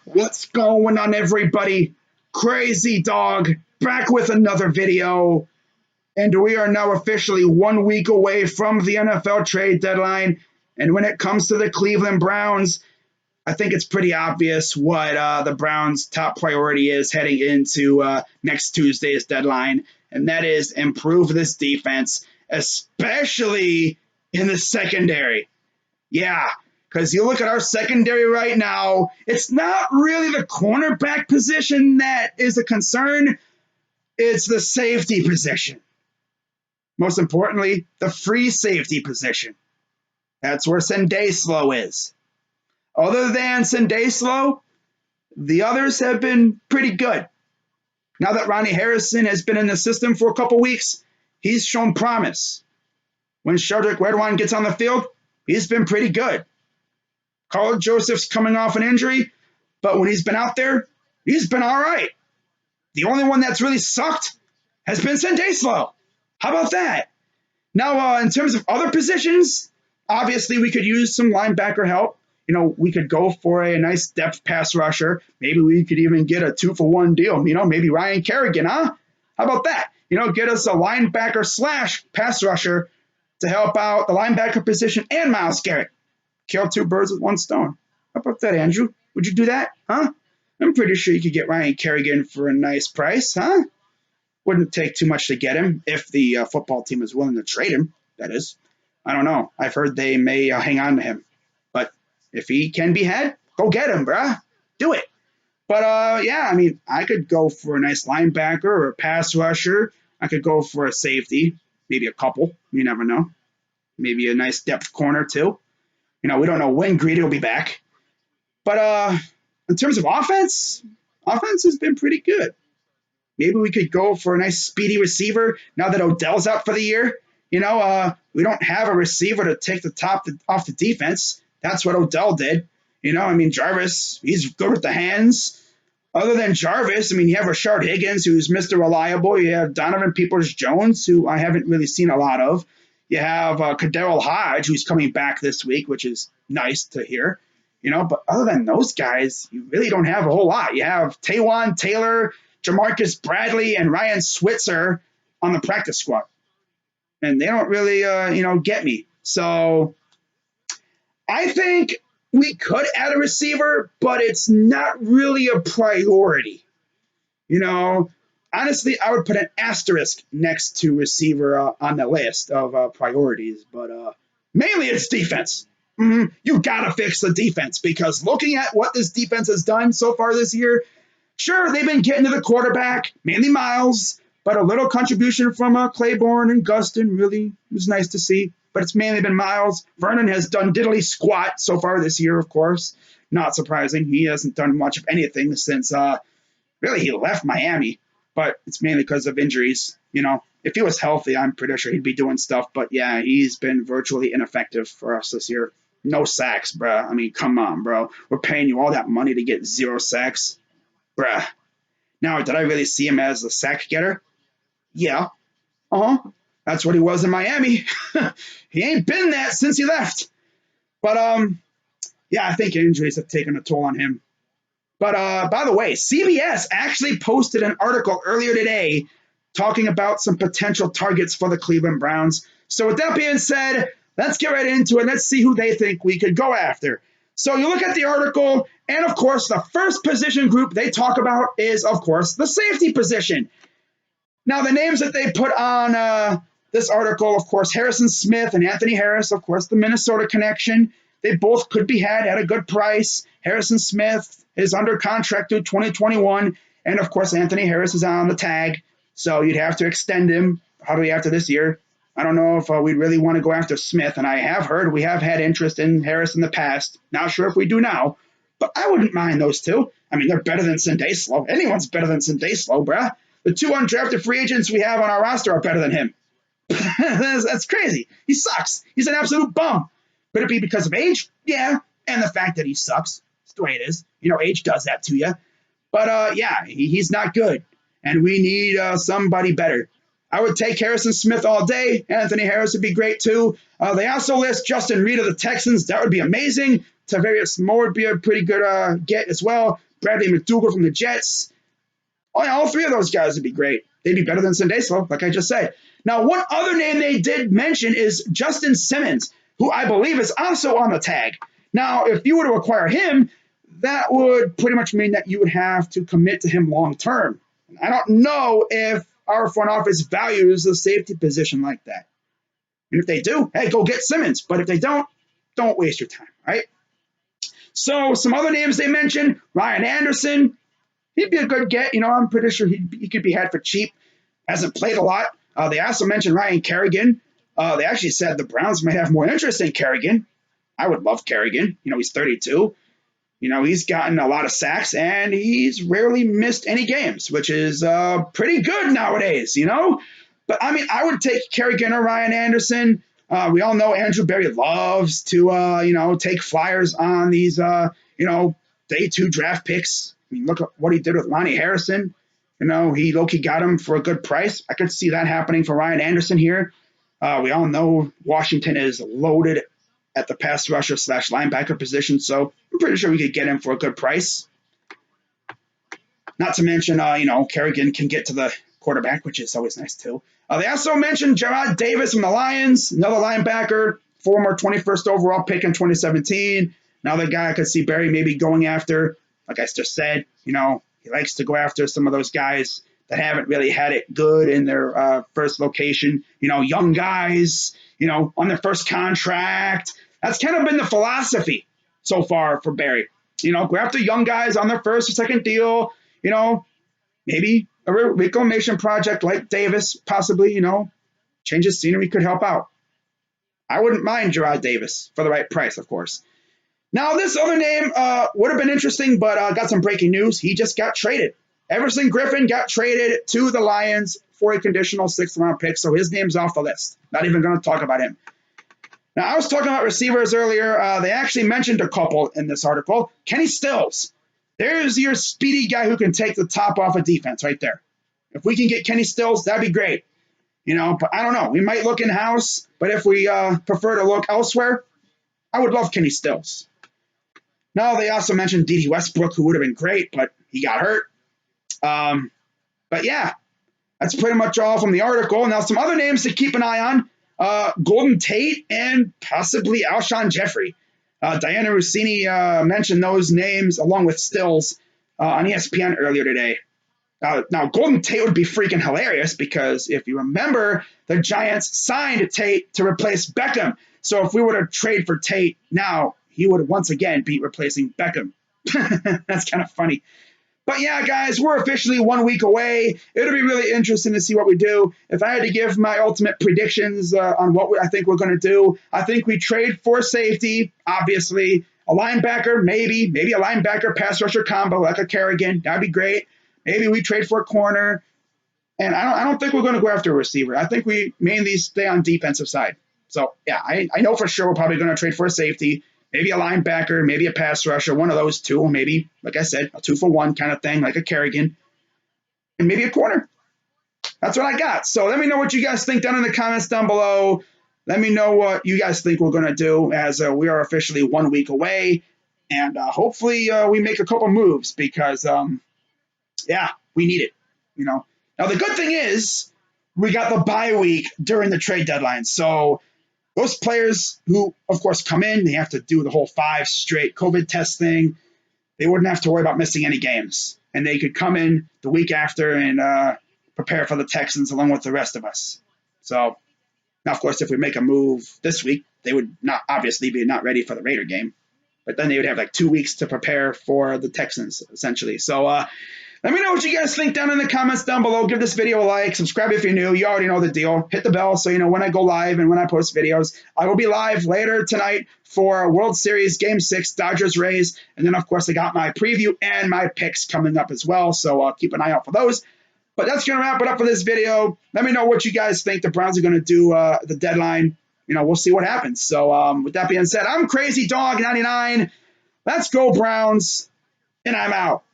What's going on, everybody? Crazy Dog back with another video, and we are now officially 1 week away from the NFL trade deadline. And when it comes to the Cleveland Browns, I think it's pretty obvious what the Browns' top priority is heading into next Tuesday's deadline, and that is improve this defense, especially in the secondary. Yeah, because you look at our secondary right now, it's not really the cornerback position that is a concern, it's the safety position. Most importantly, the free safety position. That's where Sendeislo is. Other than Sendeislo, the others have been pretty good. Now that Ronnie Harrison has been in the system for a couple weeks, he's shown promise. When Sheldrick Redwine gets on the field, he's been pretty good. Carl Joseph's coming off an injury, but when he's been out there, he's been all right. The only one that's really sucked has been Sendeislo. How about that? Now, in terms of other positions, obviously we could use some linebacker help. We could go for a nice depth pass rusher. Maybe we could even get a 2-for-1 deal. Maybe Ryan Kerrigan, huh? How about that? Get us a linebacker / pass rusher to help out the linebacker position and Myles Garrett. Kill two birds with one stone. How about that, Andrew? Would you do that, huh? I'm pretty sure you could get Ryan Kerrigan for a nice price, huh? Wouldn't take too much to get him if the football team is willing to trade him, that is. I don't know. I've heard they may hang on to him. But if he can be had, go get him, bruh. Do it. But, yeah, I could go for a nice linebacker or a pass rusher. I could go for a safety, maybe a couple. You never know. Maybe a nice depth corner, too. We don't know when Greedy will be back. But in terms of offense has been pretty good. Maybe we could go for a nice speedy receiver now that Odell's out for the year. We don't have a receiver to take the top off the defense. That's what Odell did. Jarvis, he's good with the hands. Other than Jarvis, you have Rashard Higgins, who's Mr. Reliable. You have Donovan Peoples-Jones, who I haven't really seen a lot of. You have Kaderil Hodge, who's coming back this week, which is nice to hear. But other than those guys, you really don't have a whole lot. You have Taywan Taylor, Jamarcus Bradley, and Ryan Switzer on the practice squad. And they don't really, get me. So I think we could add a receiver, but it's not really a priority. Honestly, I would put an asterisk next to receiver on the list of priorities, but mainly it's defense. You got to fix the defense because looking at what this defense has done so far this year, sure, they've been getting to the quarterback, mainly Myles, but a little contribution from Claiborne and Gustin really was nice to see, but it's mainly been Myles. Vernon has done diddly squat so far this year, of course. Not surprising. He hasn't done much of anything since really he left Miami. But it's mainly because of injuries. If he was healthy, I'm pretty sure he'd be doing stuff. But, yeah, he's been virtually ineffective for us this year. No sacks, bruh. Come on, bro. We're paying you all that money to get 0 sacks. Bruh. Now, did I really see him as a sack getter? Yeah. That's what he was in Miami. He ain't been that since he left. But, yeah, I think injuries have taken a toll on him. But by the way, CBS actually posted an article earlier today talking about some potential targets for the Cleveland Browns. So with that being said, let's get right into it. Let's see who they think we could go after. So you look at the article, and of course, the first position group they talk about is, of course, the safety position. Now, the names that they put on this article, of course, Harrison Smith and Anthony Harris, of course, the Minnesota connection. They both could be had at a good price. Harrison Smith is under contract through 2021. And, of course, Anthony Harris is on the tag. So you'd have to extend him probably after this year. I don't know if we really want to go after Smith. And I have heard we have had interest in Harris in the past. Not sure if we do now. But I wouldn't mind those two. They're better than Sendeislo. Anyone's better than Sendeislo, bruh. The 2 undrafted free agents we have on our roster are better than him. That's crazy. He sucks. He's an absolute bum. Could it be because of age? Yeah. And the fact that he sucks. That's the way it is. Age does that to you. But, yeah, he's not good. And we need somebody better. I would take Harrison Smith all day. Anthony Harris would be great, too. They also list Justin Reed of the Texans. That would be amazing. Tavarius Moore would be a pretty good get as well. Bradley McDougald from the Jets. Oh, yeah, all three of those guys would be great. They'd be better than Sendejo, like I just said. Now, one other name they did mention is Justin Simmons, who I believe is also on the tag. Now, if you were to acquire him, that would pretty much mean that you would have to commit to him long term. I don't know if our front office values the safety position like that. And if they do, hey, go get Simmons. But if they don't waste your time, right? So some other names they mentioned, Ryan Anderson, he'd be a good get. I'm pretty sure he could be had for cheap. Hasn't played a lot. They also mentioned Ryan Kerrigan. They actually said the Browns might have more interest in Kerrigan. I would love Kerrigan. He's 32. He's gotten a lot of sacks, and he's rarely missed any games, which is pretty good nowadays, But, I would take Kerrigan or Ryan Anderson. We all know Andrew Berry loves to, take flyers on these, day 2 draft picks. Look at what he did with Lonnie Harrison. He low-key got him for a good price. I could see that happening for Ryan Anderson here. We all know Washington is loaded at the pass rusher / linebacker position, so I'm pretty sure we could get him for a good price. Not to mention, Kerrigan can get to the quarterback, which is always nice too. They also mentioned Jarrad Davis from the Lions, another linebacker, former 21st overall pick in 2017. Another guy I could see Barry maybe going after. Like I just said, he likes to go after some of those guys that haven't really had it good in their first location. Young guys, on their first contract. That's kind of been the philosophy so far for Barry. Go after young guys on their first or second deal. Maybe a reclamation project like Davis, possibly, change of scenery could help out. I wouldn't mind Jarrad Davis for the right price, of course. Now, this other name would have been interesting, but got some breaking news. He just got traded. Everson Griffin got traded to the Lions for a conditional 6th-round pick, so his name's off the list. Not even going to talk about him. Now, I was talking about receivers earlier. They actually mentioned a couple in this article. Kenny Stills. There's your speedy guy who can take the top off of defense right there. If we can get Kenny Stills, that'd be great. But I don't know. We might look in-house, but if we prefer to look elsewhere, I would love Kenny Stills. Now, they also mentioned Dede Westbrook, who would have been great, but he got hurt. But yeah, that's pretty much all from the article. Now, some other names to keep an eye on. Golden Tate and possibly Alshon Jeffrey. Diana Rossini mentioned those names along with Stills on ESPN earlier today. Now, Golden Tate would be freaking hilarious because if you remember, the Giants signed Tate to replace Beckham. So if we were to trade for Tate now, he would once again be replacing Beckham. That's kind of funny. But yeah, guys, we're officially 1 week away. It'll be really interesting to see what we do. If I had to give my ultimate predictions on what I think we're going to do, I think we trade for safety, obviously. A linebacker, maybe a linebacker pass rusher combo like a Kerrigan. That'd be great. Maybe we trade for a corner. And I don't think we're going to go after a receiver. I think we mainly stay on defensive side. So, yeah, I know for sure we're probably going to trade for a safety. Maybe a linebacker, maybe a pass rusher, one of those two, maybe, like I said, a 2-for-1 kind of thing, like a Kerrigan, and maybe a corner. That's what I got. So let me know what you guys think down in the comments down below. Let me know what you guys think we're going to do as we are officially 1 week away. And hopefully we make a couple moves because, yeah, we need it. Now, the good thing is we got the bye week during the trade deadline. So those players who, of course, come in, they have to do the whole 5 straight COVID test thing. They wouldn't have to worry about missing any games. And they could come in the week after and prepare for the Texans along with the rest of us. So, now, of course, if we make a move this week, they would not obviously be not ready for the Raider game. But then they would have like 2 weeks to prepare for the Texans, essentially. So, let me know what you guys think down in the comments down below. Give this video a like. Subscribe if you're new. You already know the deal. Hit the bell so you know when I go live and when I post videos. I will be live later tonight for World Series Game 6, Dodgers-Rays. And then, of course, I got my preview and my picks coming up as well. So keep an eye out for those. But that's going to wrap it up for this video. Let me know what you guys think the Browns are going to do at the deadline. We'll see what happens. So with that being said, I'm Crazy Dog 99. Let's go, Browns. And I'm out.